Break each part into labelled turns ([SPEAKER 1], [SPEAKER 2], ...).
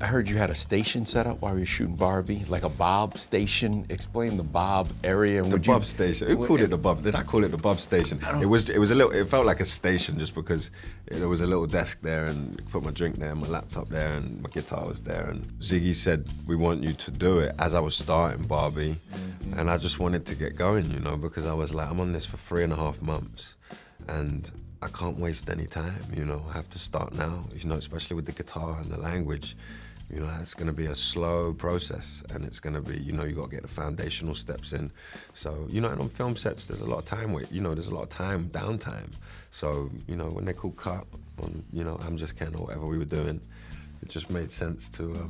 [SPEAKER 1] I heard you had a station set up while you were shooting Barbie, like a Bob station. Explain the Bob area.
[SPEAKER 2] The Bob station. Who called it the Bob? Did I call it the Bob station? It was a little. It felt like a station just because there was a little desk there, and I put my drink there, and my laptop there, and my guitar was there. And Ziggy said, "We want you to do it." As I was starting Barbie, and I just wanted to get going, you know, because I was like, I'm on this for 3.5 months, and I can't waste any time, you know. I have to start now, you know, especially with the guitar and the language. You know, it's gonna be a slow process, and it's gonna be, you know, you gotta get the foundational steps in. So, you know, and on film sets, there's a lot of time there's a lot of time, downtime. So, you know, when they call cut on, you know, I'm Just Ken or whatever we were doing, it just made sense to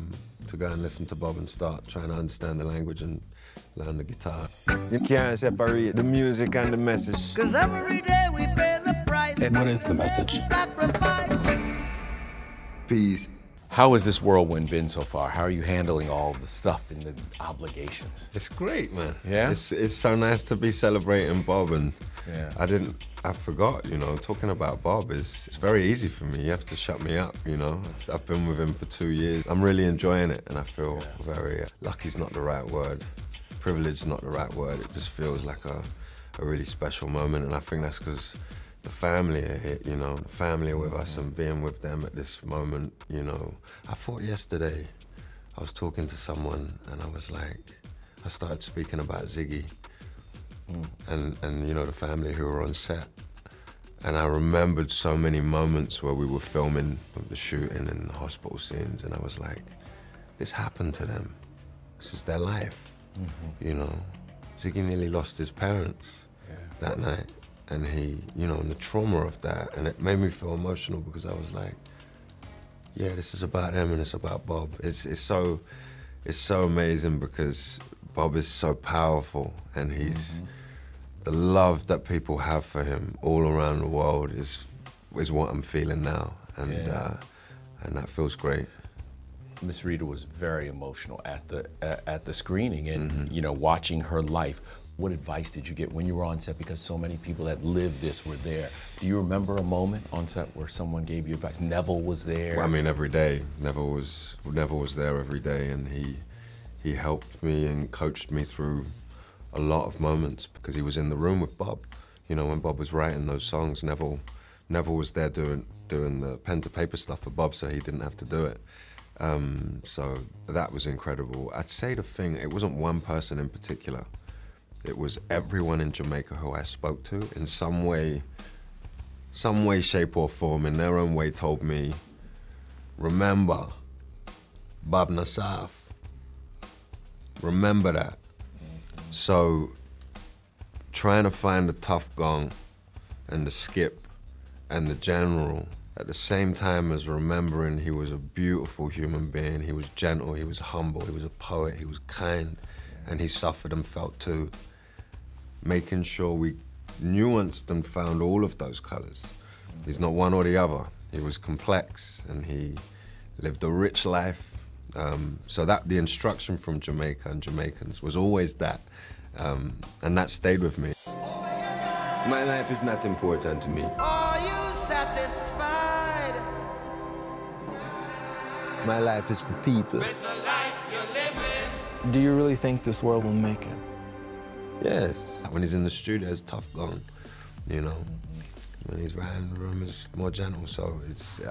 [SPEAKER 2] go and listen to Bob and start trying to understand the language and learn the guitar.
[SPEAKER 3] You can't separate the music and the message.
[SPEAKER 4] 'Cause every day we pay the price.
[SPEAKER 5] And what is the message?
[SPEAKER 4] Sacrifice.
[SPEAKER 3] Peace.
[SPEAKER 1] How has this whirlwind been so far? How are you handling all the stuff and the obligations?
[SPEAKER 2] It's great, man.
[SPEAKER 1] Yeah?
[SPEAKER 2] It's so nice to be celebrating Bob, and
[SPEAKER 1] Yeah.
[SPEAKER 2] I forgot, you know, talking about Bob it's very easy for me. You have to shut me up, you know. I've been with him for 2 years. I'm really enjoying it, and I feel very, lucky's not the right word. Privileged not the right word. It just feels like a really special moment, and I think that's because the family are here, you know, the family are with us, and being with them at this moment, you know. I thought yesterday, I was talking to someone, and I was like, I started speaking about Ziggy and you know, the family who were on set. And I remembered so many moments where we were filming the shooting and the hospital scenes, and I was like, this happened to them. This is their life, you know. Ziggy nearly lost his parents that night. And he, you know, and the trauma of that, and it made me feel emotional because I was like, yeah, this is about him and it's about Bob. It's so amazing because Bob is so powerful, and he's, the love that people have for him all around the world is what I'm feeling now, and that feels great.
[SPEAKER 1] Miss Rita was very emotional at the screening, and you know, watching her life. What advice did you get when you were on set? Because so many people that lived this were there. Do you remember a moment on set where someone gave you advice? Neville was there.
[SPEAKER 2] Well, I mean, every day. Neville was there every day, and he helped me and coached me through a lot of moments because he was in the room with Bob. You know, when Bob was writing those songs, Neville was there doing the pen to paper stuff for Bob, so he didn't have to do it. So that was incredible. I'd say it wasn't one person in particular. It was everyone in Jamaica who I spoke to in some way, shape or form, in their own way told me, remember Bob Nassaf. Remember that. So trying to find the tough gong and the skip and the general at the same time as remembering he was a beautiful human being, he was gentle, he was humble, he was a poet, he was kind, and he suffered and felt too. Making sure we nuanced and found all of those colors. He's not one or the other. He was complex, and he lived a rich life. So that the instruction from Jamaica and Jamaicans was always that, and that stayed with me.
[SPEAKER 3] My life is not important to me.
[SPEAKER 4] Are you satisfied
[SPEAKER 3] My life is for people.
[SPEAKER 4] with the life you're living?
[SPEAKER 5] Do you really think this world will make it?
[SPEAKER 2] Yes. When he's in the studio, it's tough gone, you know. When he's writing the room, it's more gentle. So it's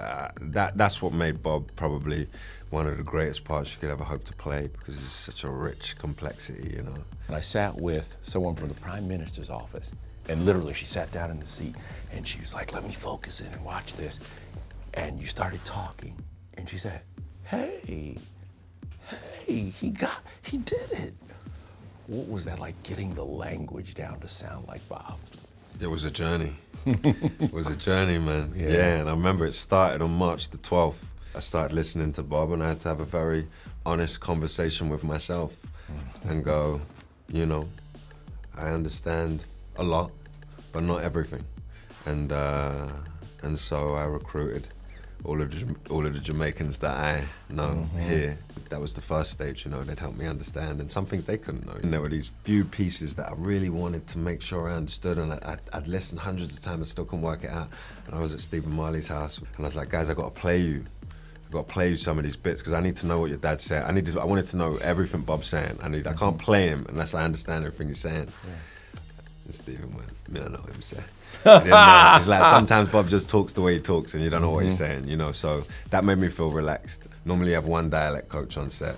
[SPEAKER 2] that's what made Bob probably one of the greatest parts you could ever hope to play, because it's such a rich complexity, you know.
[SPEAKER 1] And I sat with someone from the Prime Minister's office, and literally she sat down in the seat, and she was like, let me focus in and watch this. And you started talking, and she said, hey, he did it. What was that like, getting the language down to sound like Bob?
[SPEAKER 2] It was a journey. It was a journey, man. Yeah, and I remember it started on March the 12th. I started listening to Bob, and I had to have a very honest conversation with myself and go, you know, I understand a lot, but not everything. And so I recruited all of the Jamaicans that I know here. That was the first stage, you know. They'd help me understand, and some things they couldn't know. And there were these few pieces that I really wanted to make sure I understood, and I'd listened hundreds of times and still couldn't work it out. And I was at Stephen Marley's house, and I was like, guys, I got to play you I've got to play you some of these bits because I need to know what your dad said. I wanted to know everything Bob's saying. I can't play him unless I understand everything he's saying. Yeah. And Stephen went, I know what I'm saying. He didn't know. It's like sometimes Bob just talks the way he talks and you don't know what he's saying, you know, so that made me feel relaxed. Normally you have one dialect coach on set.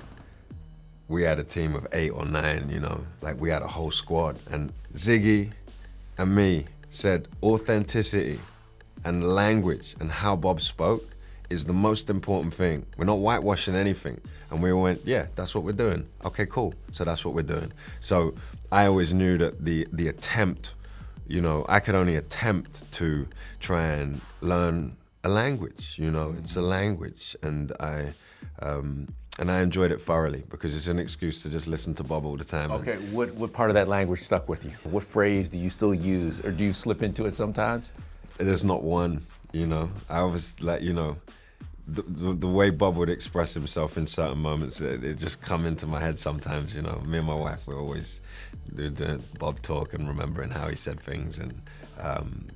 [SPEAKER 2] We had a team of 8 or 9, you know, like we had a whole squad. And Ziggy and me said authenticity and language and how Bob spoke is the most important thing. We're not whitewashing anything. And we went, yeah, that's what we're doing. Okay, cool. So that's what we're doing. So I always knew that the attempt, you know, I could only attempt to try and learn a language, you know, it's a language. And I enjoyed it thoroughly because it's an excuse to just listen to Bob all the time.
[SPEAKER 1] Okay, what part of that language stuck with you? What phrase do you still use or do you slip into it sometimes?
[SPEAKER 2] There's not one, you know. I always like, you know, the way Bob would express himself in certain moments, it just come into my head sometimes, you know. Me and my wife, we're always doing Bob talk and remembering how he said things. And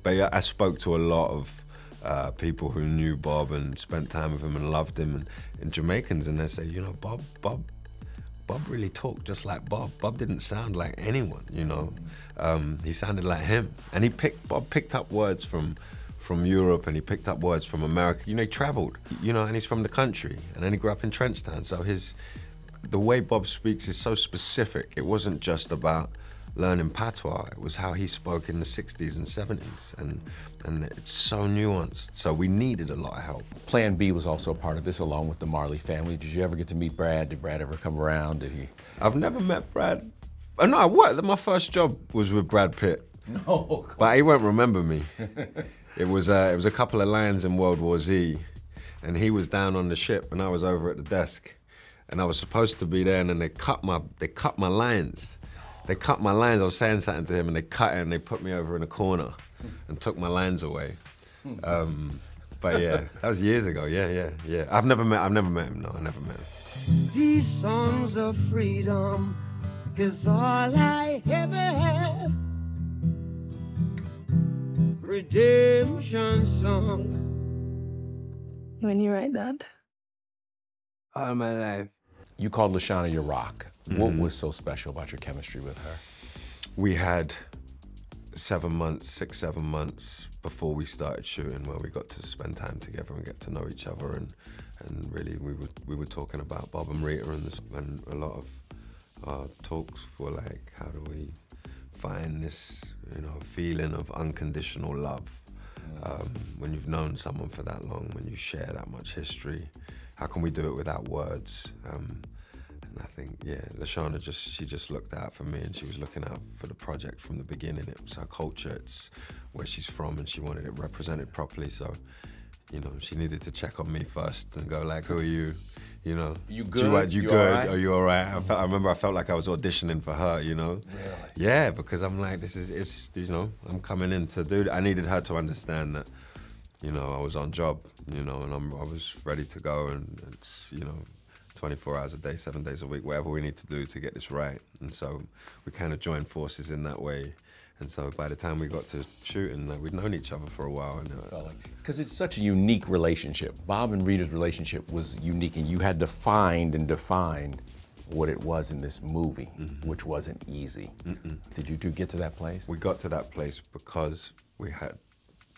[SPEAKER 2] but yeah, I spoke to a lot of people who knew Bob and spent time with him and loved him, and Jamaicans, and they say, you know, Bob really talked just like Bob. Bob didn't sound like anyone, you know. He sounded like him, and Bob picked up words from Europe, and he picked up words from America. You know, he traveled, you know, and he's from the country, and then he grew up in Trenchtown. So the way Bob speaks is so specific. It wasn't just about learning patois. It was how he spoke in the 60s and 70s, and it's so nuanced. So we needed a lot of help.
[SPEAKER 1] Plan B was also a part of this, along with the Marley family. Did you ever get to meet Brad? Did Brad ever come around? Did he?
[SPEAKER 2] I've never met Brad. Oh, no, what? My first job was with Brad Pitt.
[SPEAKER 1] No.
[SPEAKER 2] But he won't remember me. It was a couple of lines in World War Z, and he was down on the ship, and I was over at the desk, and I was supposed to be there, and then they cut my lines. They cut my lines. I was saying something to him, and they cut it, and they put me over in a corner, and took my lines away. But yeah, that was years ago. Yeah. I've never met him. No, I never met him.
[SPEAKER 4] These songs of freedom is all I ever have. Redemption songs.
[SPEAKER 6] When you write that?
[SPEAKER 3] All my life.
[SPEAKER 1] You called Lashana your rock. What was so special about your chemistry with her?
[SPEAKER 2] We had 6, 7 months before we started shooting where we got to spend time together and get to know each other, and really we were talking about Bob and Rita, and a lot of our talks were like, how do we find this, you know, feeling of unconditional love when you've known someone for that long, when you share that much history? How can we do it without words? And I think, yeah, Lashana just looked out for me, and she was looking out for the project from the beginning. It was her culture, it's where she's from, and she wanted it represented properly. So, you know, she needed to check on me first and go like, who are you? You know,
[SPEAKER 1] you good?
[SPEAKER 2] You good? Right? Are you all right? I remember I felt like I was auditioning for her, you know?
[SPEAKER 1] Really?
[SPEAKER 2] Yeah, because I'm like, it's you know, I'm coming in to do, I needed her to understand that, you know, I was on job, you know, and I was ready to go, and it's, you know, 24 hours a day, 7 days a week, whatever we need to do to get this right. And so we kind of joined forces in that way. And so by the time we got to shooting, we'd known each other for a while.
[SPEAKER 1] Because it's such a unique relationship. Bob and Rita's relationship was unique, and you had to find and define what it was in this movie, which wasn't easy. Did you two get to that place?
[SPEAKER 2] We got to that place because we had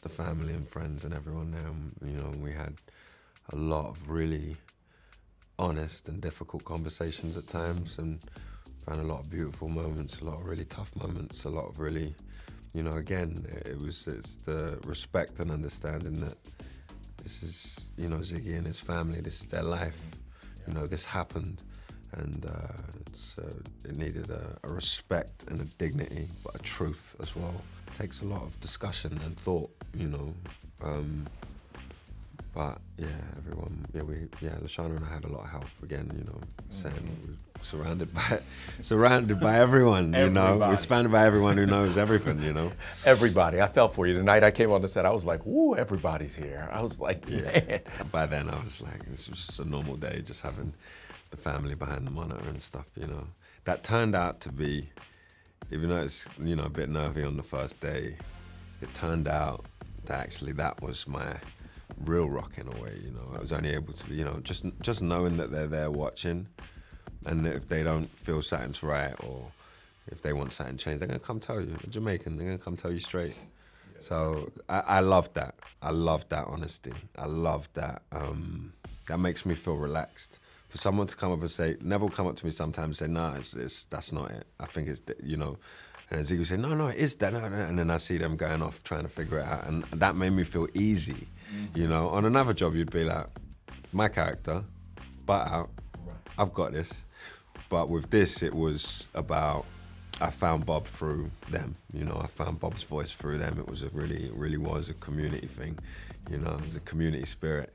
[SPEAKER 2] the family and friends and everyone there. You know, we had a lot of really honest and difficult conversations at times, and found a lot of beautiful moments, a lot of really tough moments, a lot of really, you know, again, it's the respect and understanding that this is, you know, Ziggy and his family, this is their life, you know, this happened, and it needed a respect and a dignity, but a truth as well. It takes a lot of discussion and thought, you know, but yeah, Lashana and I had a lot of help again, you know, saying we're surrounded by everyone, you know. We're surrounded by everyone who knows everything, you know.
[SPEAKER 1] Everybody. I felt for you. The night I came on the set, I was like, woo, everybody's here. I was like, man.
[SPEAKER 2] By then I was like, this was just a normal day, just having the family behind the monitor and stuff, you know. That turned out to be, even though it's, you know, a bit nervy on the first day, it turned out that actually that was my real rock in a way, you know. I was only able to, you know, just knowing that they're there watching, and that if they don't feel something's right or if they want something changed, they're gonna come tell you. They're Jamaican, they're gonna come tell you straight. So I love that. I love that honesty. I love that. That makes me feel relaxed. For someone to come up and say, Neville come up to me sometimes and say, no, that's not it. I think it's, you know, and Ezekiel say, no, it is that, no. And then I see them going off trying to figure it out, and that made me feel easy. You know, on another job, you'd be like, my character, butt out, I've got this. But with this, it was about, I found Bob through them. You know, I found Bob's voice through them. It really was a community thing. You know, it was a community spirit.